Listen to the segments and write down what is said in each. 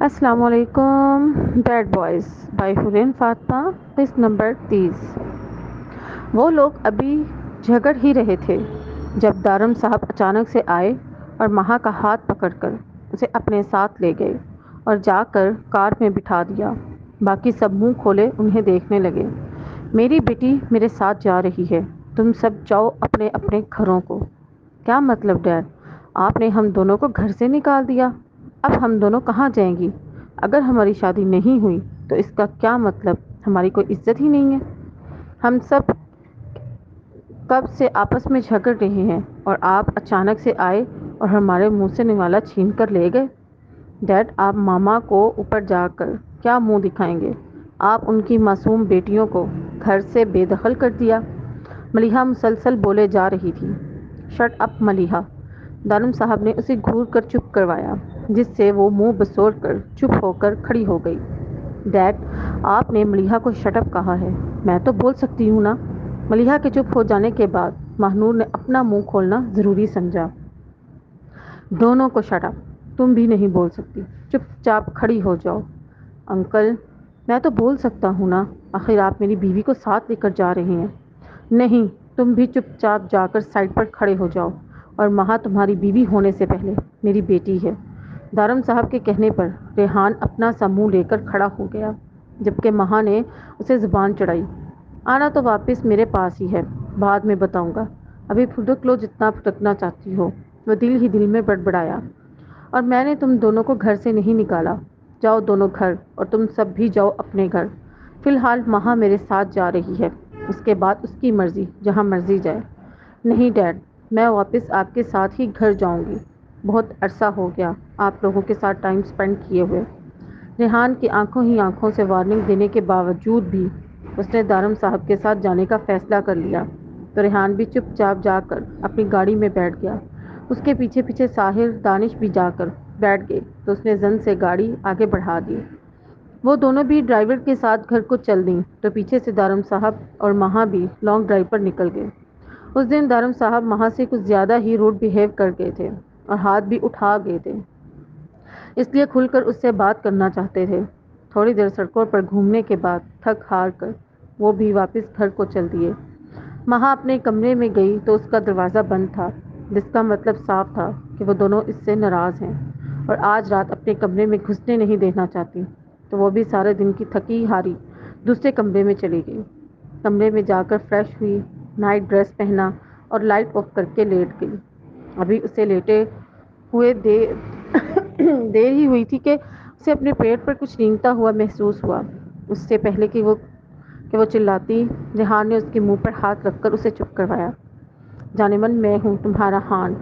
السلام علیکم. Bad boys by Hareen Fatima. قسط نمبر 30. وہ لوگ ابھی جھگڑ ہی رہے تھے جب دارم صاحب اچانک سے آئے اور مہا کا ہاتھ پکڑ کر اسے اپنے ساتھ لے گئے اور جا کر کار میں بٹھا دیا. باقی سب منہ کھولے انہیں دیکھنے لگے. میری بیٹی میرے ساتھ جا رہی ہے. تم سب جاؤ اپنے اپنے گھروں کو. کیا مطلب ڈیڈ؟ آپ نے ہم دونوں کو گھر سے نکال دیا. اب ہم دونوں کہاں جائیں گی؟ اگر ہماری شادی نہیں ہوئی تو اس کا کیا مطلب ہماری کوئی عزت ہی نہیں ہے؟ ہم سب کب سے آپس میں جھگڑ رہے ہیں اور آپ اچانک سے آئے اور ہمارے منہ سے نوالا چھین کر لے گئے. ڈیڈ آپ ماما کو اوپر جا کر کیا منہ دکھائیں گے؟ آپ ان کی معصوم بیٹیوں کو گھر سے بے دخل کر دیا. ملیحہ مسلسل بولے جا رہی تھی. Shut up Maliha. دارم صاحب نے اسے گھور کر چپ کروایا جس سے وہ منہ بسور کر چپ ہو کر کھڑی ہو گئی. ڈیڈ آپ نے ملیحہ کو شٹ اپ کہا ہے. میں تو بول سکتی ہوں نا. ملیحہ کے چپ ہو جانے کے بعد ماہنور نے اپنا منہ کھولنا ضروری سمجھا. دونوں کو شٹ اپ. تم بھی نہیں بول سکتی. چپ چاپ کھڑی ہو جاؤ. انکل میں تو بول سکتا ہوں نا. آخر آپ میری بیوی کو ساتھ لے کر جا رہے ہیں. نہیں تم بھی چپ چاپ جا کر سائڈ پر کھڑے ہو جاؤ. اور مہا تمہاری بیوی ہونے سے پہلے میری بیٹی ہے. دارم صاحب کے کہنے پر ریحان اپنا سا منہ لے کر کھڑا ہو گیا جبکہ مہا نے اسے زبان چڑھائی. آنا تو واپس میرے پاس ہی ہے. بعد میں بتاؤں گا. ابھی پھٹک لو جتنا پھٹکنا چاہتی ہو. وہ دل ہی دل میں بڑبڑایا. اور میں نے تم دونوں کو گھر سے نہیں نکالا. جاؤ دونوں گھر اور تم سب بھی جاؤ اپنے گھر. فی الحال مہا میرے ساتھ جا رہی ہے. اس کے بعد اس کی مرضی جہاں مرضی جائے. نہیں ڈیڈ میں واپس آپ کے ساتھ ہی گھر جاؤں گی. بہت عرصہ ہو گیا آپ لوگوں کے ساتھ ٹائم سپینڈ کیے ہوئے. ریحان کی آنکھوں ہی آنکھوں سے وارننگ دینے کے باوجود بھی اس نے دارم صاحب کے ساتھ جانے کا فیصلہ کر لیا تو ریحان بھی چپ چاپ جا کر اپنی گاڑی میں بیٹھ گیا. اس کے پیچھے پیچھے ساحر دانش بھی جا کر بیٹھ گئے تو اس نے زن سے گاڑی آگے بڑھا دی. وہ دونوں بھی ڈرائیور کے ساتھ گھر کو چل دیں تو پیچھے سے دارم صاحب اور مہا بھی لانگ ڈرائیو پر نکل گئے. اس دن دارم صاحب مہا سے کچھ زیادہ ہی روڈ بیہیو کر گئے تھے اور ہاتھ بھی اٹھا گئے تھے. اس لیے کھل کر اس سے بات کرنا چاہتے تھے. تھوڑی دیر سڑکوں پر گھومنے کے بعد تھک ہار کر وہ بھی واپس گھر کو چل دیے. مہا اپنے کمرے میں گئی تو اس کا دروازہ بند تھا جس کا مطلب صاف تھا کہ وہ دونوں اس سے ناراض ہیں اور آج رات اپنے کمرے میں گھسنے نہیں دینا چاہتی. تو وہ بھی سارے دن کی تھکی ہاری دوسرے کمرے میں چلی گئی. کمرے میں جا کر فریش ہوئی. نائٹ ڈریس پہنا اور لائٹ آف کر کے لیٹ گئی. ابھی اسے لیٹے ہوئے دیر ہی ہوئی تھی کہ اسے اپنے پیٹ پر کچھ رینگتا ہوا محسوس ہوا. اس سے پہلے کہ وہ چلاتی ریحان نے اس کے منہ پر ہاتھ رکھ کر اسے چپ کروایا. جانے من میں ہوں تمہارا ہان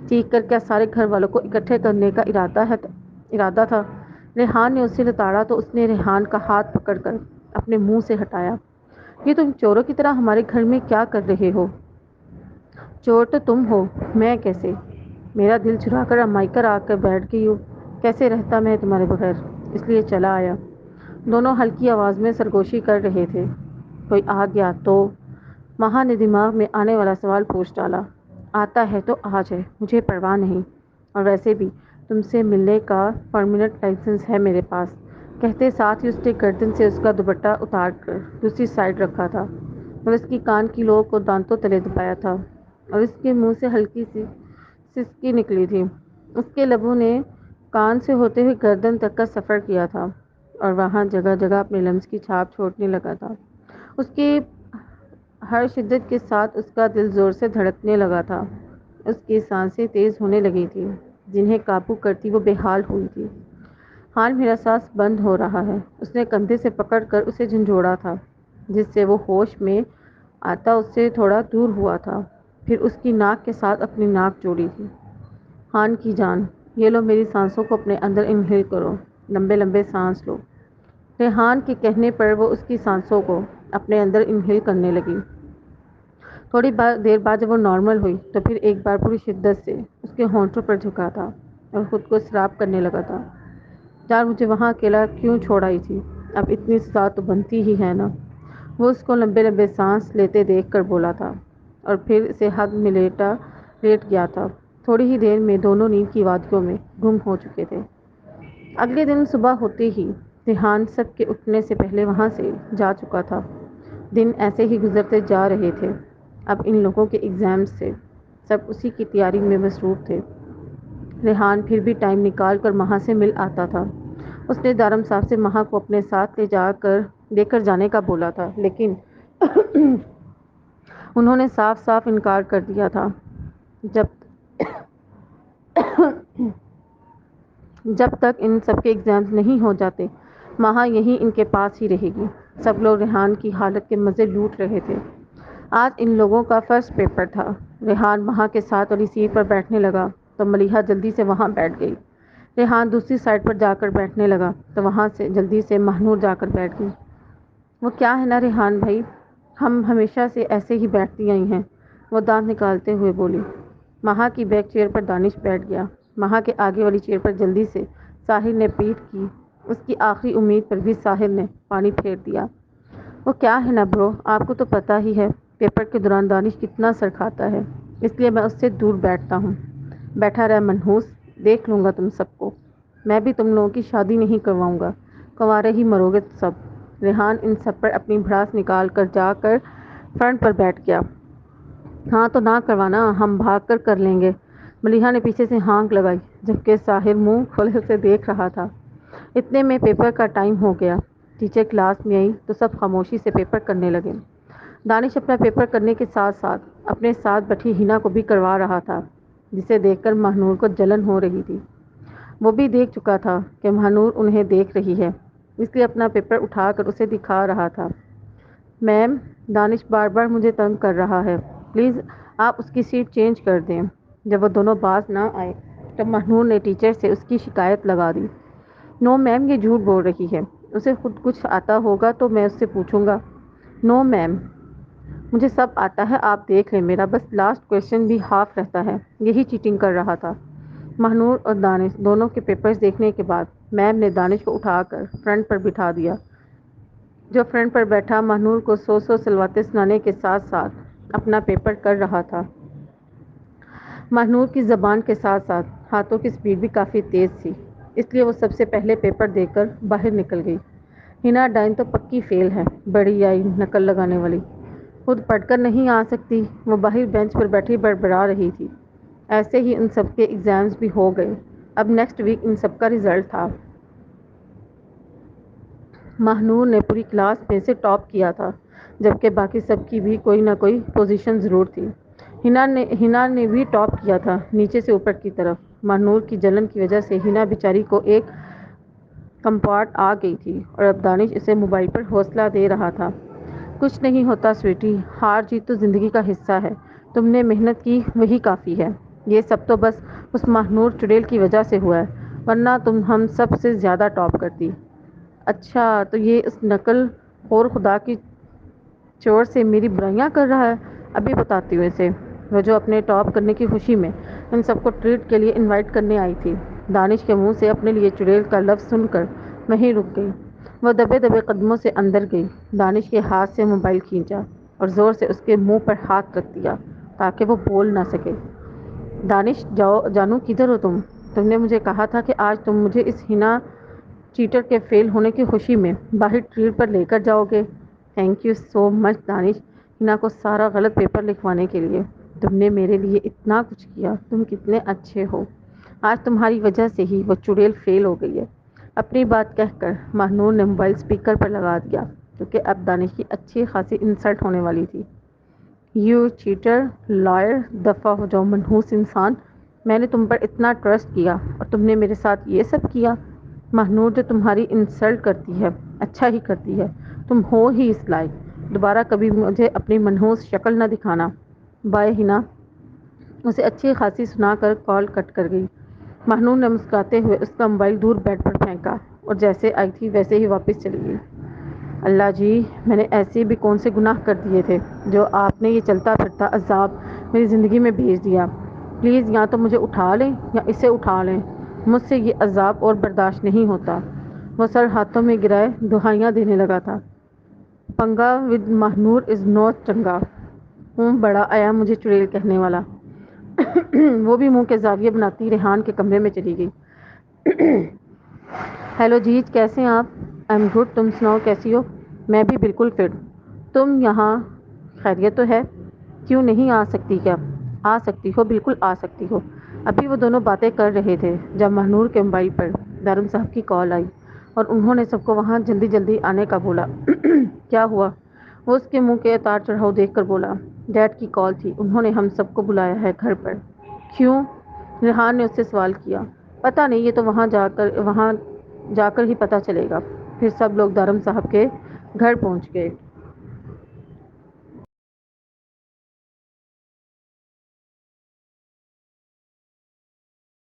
چیخ کر کیا سارے گھر والوں کو اکٹھے کرنے کا ارادہ تھا. ریحان نے اسے لتاڑا تو اس نے ریحان کا ہاتھ پکڑ کر اپنے منہ سے ہٹایا. یہ تم چوروں کی طرح ہمارے گھر میں کیا کر رہے ہو؟ چور تو تم ہو. میں کیسے؟ میرا دل چرا کر امائی کر آ کر بیٹھ گئی ہو. کیسے رہتا میں تمہارے بغیر؟ اس لیے چلا آیا. دونوں ہلکی آواز میں سرگوشی کر رہے تھے. کوئی آ گیا تو؟ مہا نے دماغ میں آنے والا سوال پوچھ ڈالا. آتا ہے تو آ جائے مجھے پرواہ نہیں. اور ویسے بھی تم سے ملنے کا پرماننٹ لائسنس ہے میرے پاس. کہتے ساتھ ہی اس نے گردن سے اس کا دوپٹہ اتار کر دوسری سائڈ رکھا تھا اور اس کی کان کی لو کو دانتوں تلے دبایا تھا اور اس کے منہ سے ہلکی سی سسکی نکلی تھی. اس کے لبوں نے کان سے ہوتے ہوئے گردن تک کا سفر کیا تھا اور وہاں جگہ جگہ اپنے لمس کی چھاپ چھوڑنے لگا تھا. اس کی ہر شدت کے ساتھ اس کا دل زور سے دھڑکنے لگا تھا. اس کی سانسیں تیز ہونے لگی تھیں جنہیں قابو کرتی وہ بے حال ہوئی تھی. حال میرا سانس بند ہو رہا ہے. اس نے کندھے سے پکڑ کر اسے جھنجھوڑا تھا جس سے وہ ہوش میں آتا اس سے تھوڑا دور ہوا تھا. پھر اس کی ناک کے ساتھ اپنی ناک جوڑی تھی. حان کی جان یہ لو میری سانسوں کو اپنے اندر انہیل کرو. لمبے لمبے سانس لو. ریحان کے کہنے پر وہ اس کی سانسوں کو اپنے اندر انہیل کرنے لگی. تھوڑی دیر بعد جب وہ نارمل ہوئی تو پھر ایک بار پوری شدت سے اس کے ہونٹوں پر جھکا تھا اور خود کو سراب کرنے لگا تھا. جان مجھے وہاں اکیلا کیوں چھوڑ آئی تھی؟ اب اتنی سزا تو بنتی ہی ہے نا. وہ اس کو لمبے لمبے سانس لیتے دیکھ کر بولا تھا اور پھر اسے ہگ میں لیٹ گیا تھا. تھوڑی ہی دیر میں دونوں نیند کی وادیوں میں گم ہو چکے تھے. اگلے دن صبح ہوتے ہی ریحان سب کے اٹھنے سے پہلے وہاں سے جا چکا تھا۔ دن ایسے ہی گزرتے جا رہے تھے۔ اب ان لوگوں کے ایگزامز سے سب اسی کی تیاری میں مصروف تھے۔ ریحان پھر بھی ٹائم نکال کر مہا سے مل آتا تھا۔ اس نے دارم صاحب سے مہا کو اپنے ساتھ لے کر جانے کا بولا تھا، لیکن انہوں نے صاف صاف انکار کر دیا تھا۔ جب جب تک ان سب کے ایگزامز نہیں ہو جاتے مہا یہیں ان کے پاس ہی رہے گی۔ سب لوگ ریحان کی حالت کے مزے لوٹ رہے تھے۔ آج ان لوگوں کا فرسٹ پیپر تھا۔ ریحان مہا کے ساتھ والی سیٹ پر بیٹھنے لگا تو ملیحہ جلدی سے وہاں بیٹھ گئی۔ ریحان دوسری سائڈ پر جا کر بیٹھنے لگا تو وہاں سے جلدی سے مہنور جا کر بیٹھ گئی۔ وہ کیا ہے نا ریحان بھائی، ہم ہمیشہ سے ایسے ہی بیٹھتی آئی ہیں، وہ دانت نکالتے ہوئے بولی۔ مہا کی بیک چیئر پر دانش بیٹھ گیا۔ مہا کے آگے والی چیئر پر جلدی سے ساحل نے پیٹھ کی۔ اس کی آخری امید پر بھی ساحل نے پانی پھیر دیا۔ وہ کیا ہے نا برو، آپ کو تو پتہ ہی ہے پیپر کے دوران دانش کتنا سر کھاتا ہے، اس لیے میں اس سے دور بیٹھتا ہوں۔ بیٹھا رہ منحوس، دیکھ لوں گا تم سب کو۔ میں بھی تم لوگوں کی شادی نہیں کرواؤں گا، کنوارے ہی مرو گے سب۔ ریحان ان سب پر اپنی بھڑاس نکال کر جا کر فرنٹ پر بیٹھ گیا۔ ہاں تو نہ کروانا، ہم بھاگ کر کر لیں گے۔ ملیحہ نے پیچھے سے ہانک لگائی، جبکہ ساحل منہ کھولے اسے دیکھ رہا تھا۔ اتنے میں پیپر کا ٹائم ہو گیا۔ ٹیچر کلاس میں آئی تو سب خاموشی سے پیپر کرنے لگے۔ دانش اپنا پیپر کرنے کے ساتھ ساتھ اپنے ساتھ بیٹھی ہنا کو بھی کروا رہا تھا، جسے دیکھ کر مہنور کو جلن ہو رہی تھی۔ وہ بھی دیکھ چکا تھا کہ مہنور انہیں دیکھ رہی ہے، اس لیے اپنا پیپر اٹھا کر اسے دکھا رہا تھا۔ میم، دانش بار بار مجھے تنگ کر رہا ہے، پلیز آپ اس کی سیٹ چینج کر دیں۔ جب وہ دونوں باز نہ آئے تو مہنور نے ٹیچر سے اس کی شکایت لگا دی۔ نو میم، یہ جھوٹ بول رہی ہے، اسے خود کچھ آتا ہوگا تو میں اس سے پوچھوں گا۔ نو میم، مجھے سب آتا ہے، آپ دیکھ لیں، میرا بس لاسٹ کویسچن بھی ہاف رہتا ہے، یہی چیٹنگ کر رہا تھا۔ مہنور اور دانش دونوں کے پیپرز دیکھنے کے بعد میم نے دانش کو اٹھا کر فرنٹ پر بٹھا دیا۔ جو فرنٹ پر بیٹھا مہنور کو سو سلواتیں سنانے کے ساتھ ساتھ اپنا پیپر کر رہا تھا۔ مہنور کی زبان کے ساتھ ساتھ ہاتھوں کی سپیڈ بھی کافی تیز تھی، اس لیے وہ سب سے پہلے پیپر دے کر باہر نکل گئی۔ ہنا ڈائن تو پکی فیل ہے، بڑی آئی نقل لگانے والی، خود پڑھ کر نہیں آ سکتی۔ وہ باہر بینچ پر بیٹھی بڑبڑا رہی تھی۔ ایسے ہی ان سب کے ایگزامز بھی ہو گئے۔ اب نیکسٹ ویک ان سب کا رزلٹ تھا۔ مہنور نے پوری کلاس میں سے ٹاپ کیا تھا، جبکہ باقی سب کی بھی کوئی نہ کوئی پوزیشن ضرور تھی۔ ہنا نے بھی ٹاپ کیا تھا، نیچے سے اوپر کی طرف۔ مہنور کی جلن کی وجہ سے ہنا بیچاری کو ایک کمپاٹ آ گئی تھی اور اب دانش اسے موبائل پر حوصلہ دے رہا تھا۔ کچھ نہیں ہوتا سویٹی، ہار جیت تو زندگی کا حصہ ہے، تم نے محنت کی وہی کافی ہے۔ یہ سب تو بس اس مہنور چڑیل کی وجہ سے ہوا ہے، ورنہ تم ہم سب سے زیادہ ٹاپ کرتی۔ اچھا تو یہ اس نقل خور خدا کی چور سے میری برائیاں کر رہا ہے، ابھی بتاتی ہوں اسے۔ وہ جو اپنے ٹاپ کرنے کی خوشی میں ان سب کو ٹریٹ کے لیے انوائٹ کرنے آئی تھی، دانش کے منہ سے اپنے لیے چڑیل کا لفظ سن کر وہیں رک گئی۔ وہ دبے دبے قدموں سے اندر گئی، دانش کے ہاتھ سے موبائل کھینچا اور زور سے اس کے منہ پر ہاتھ رکھ دیا تاکہ وہ بول نہ سکے۔ دانش جانو کدھر ہو تم؟ تم نے مجھے کہا تھا کہ آج تم مجھے اس ہنا چیٹر کے فیل ہونے کی خوشی میں باہر ٹریٹ پر لے کر جاؤ گے۔ تھینک یو سو مچ دانش، ہنا کو سارا غلط پیپر لکھوانے کے لیے۔ تم نے میرے لیے اتنا کچھ کیا، تم کتنے اچھے ہو۔ آج تمہاری وجہ سے ہی وہ چڑیل فیل ہو گئی ہے۔ اپنی بات کہہ کر مہنور نے موبائل اسپیکر پر لگا دیا، کیونکہ اب دانش کی اچھی خاصی انسلٹ ہونے والی تھی۔ یو چیٹر، لائر، دفعہ ہو جاؤ منحوس انسان، میں نے تم پر اتنا ٹرسٹ کیا اور تم نے میرے ساتھ یہ سب کیا۔ مہنور جو تمہاری انسلٹ کرتی ہے اچھا ہی کرتی ہے، تم ہو ہی اس لائق۔ دوبارہ کبھی مجھے اپنی منحوس شکل نہ دکھانا۔ بائے ہنا، اسے اچھی خاصی سنا کر کال کٹ کر گئی۔ مہنور نے مسکراتے ہوئے اس کا موبائل دور بیڈ پر پھینکا اور جیسے آئی تھی ویسے ہی واپس چلی گئی۔ اللہ جی، میں نے ایسے بھی کون سے گناہ کر دیے تھے جو آپ نے یہ چلتا پھرتا عذاب میری زندگی میں بھیج دیا۔ پلیز یا تو مجھے اٹھا لیں یا اسے اٹھا لیں، مجھ سے یہ عذاب اور برداشت نہیں ہوتا۔ وہ سر ہاتھوں میں گرائے دہائیاں دینے لگا تھا۔ پنگا ود مہنور از نوٹ چنگا۔ بڑا آیا مجھے چڑیل کہنے والا۔ وہ بھی منہ کے زاویے بناتی ریحان کے کمرے میں چلی گئی۔ ہیلو جیج، کیسے ہیں آپ؟ آئی ایم گڈ، تم سناؤ کیسی ہو؟ میں بھی بالکل فٹ۔ تم یہاں خیریت تو ہے؟ کیوں نہیں آ سکتی کیا؟ آ سکتی ہو، بالکل آ سکتی ہو۔ ابھی وہ دونوں باتیں کر رہے تھے جب مہنور کے موبائل پر دارم صاحب کی کال آئی اور انہوں نے سب کو وہاں جلدی جلدی آنے کا بولا۔ کیا ہوا؟ وہ اس کے منہ کے اتار چڑھاؤ دیکھ کر بولا۔ ڈیڈ کی کال تھی، انہوں نے ہم سب کو بلایا ہے گھر پر۔ کیوں؟ ریحان نے اس سے سوال کیا۔ پتہ نہیں، یہ تو وہاں جا کر ہی پتہ چلے گا۔ پھر سب لوگ دارم صاحب کے گھر پہنچ گئے۔